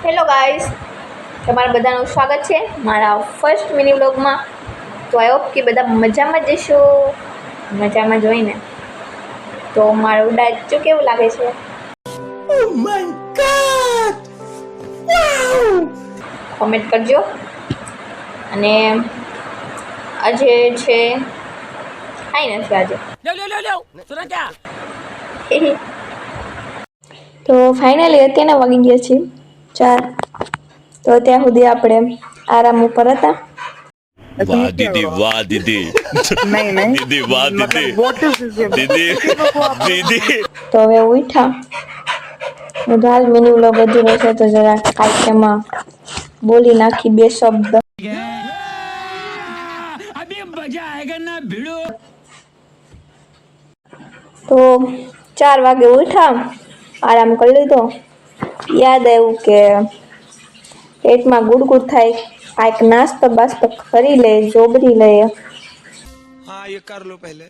Hello guys, તમારા બધાનું સ્વાગત છે મારા ફર્સ્ટ મિની વ્લોગમાં. તો આઈ હોપ કે બધા મજામાં જ જશો. મજામાં જોઈને તો મારું ડાચું કેવું લાગે છે? Oh my God! Wow! Comment કરજો. અને આજે છે કાંઈ નથી આજે. તો ફાઇનલી અત્યારના વાગી ગયા છે 4. તો ત્યાં સુધી આપણે આરામ ઉપર હતા. वाह दीदी वाह दीदी नहीं दीदी वाह दीदी दीदी दीदी તો હવે ઉઠા. હું હાલ મિની વ્લોગ અધૂરો છે તો જરા કાંઈક એમાં બોલી નાખી 2 શબ્દ. તો 4 વાગે ઉઠા, આરામ કરી લીધો. યાદ આવ્યું કે પેટમાં ગુડગુડ થાય, કાંઈક નાસ્તો બાસ્તો કરી લે, જોબરી લે, हाँ ये कर लो पहले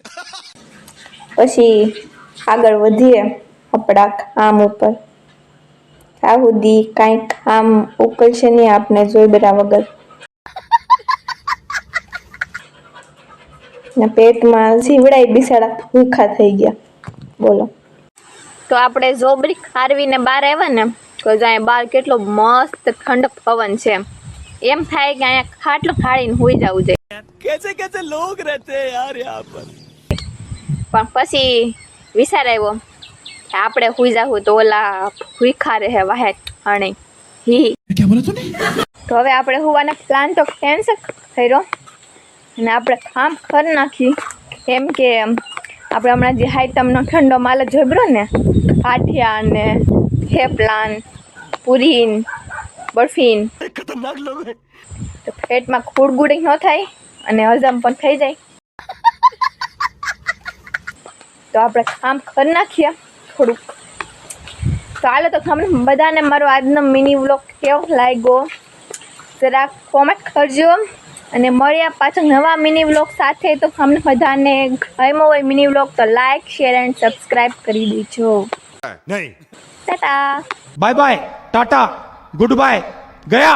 પછી આગળ વધીએ આપણા કામ ઉપર. ત્યાં સુધી કાંઈક કામ ઉકલશે નહીં આપણે જોઈ બેઠા વગર. ને પેટમાં જીવડાઈ બિસાડા ભૂખા થઈ ગયા. બોલો. તો આપણે જોબરી ખારવીને બહાર આવ્યા ને તો જાય બહાર કેટલો મસ્ત ઠંડક પવન છે. એમ થાય કે અહીંયા ખાટલો ફાડીને હોઈ જવું જોઈએ. कैसे कैसे लोग रहते हैं यार यहाँ पर પણ પછી વિચાર આવ્યો કે આપણે હોઈ જાવું તો ઓલા ભૂખા રહે વાહે અને હી. क्या बोला तूने તો હવે આપણે હોવાના પ્લાન તો કેન્સલ કર્યો અને આપણે કામ કરી નાખી. એમ કે આપણે હમણાં જે હાઈટમનો ઠંડો માલ જોઈબ્રો ને, કાઠિયા ને થેપલાન, પૂરીન, બરફીન, खतरनाक लोग हैं તો પેટમાં ખૂડગુડી ન થાય અને હજમ પણ થઈ જાય. તો આપણે કામ કરી નાખીએ થોડુંક. તો હાલો તો તમને બધાને મારો આજનો મિની વ્લોગ કેવો લાગ્યો જરા કોમેન્ટ કરજો. અને મળ્યા પાછો નવા મિની વ્લોગ સાથે. તો તમને બધાને ગમ્યો હોય મિની વ્લોગ તો લાઈક, શેર એન્ડ સબસ્ક્રાઈબ કરી દેજો. नहीं tata. Bye bye tata goodbye गया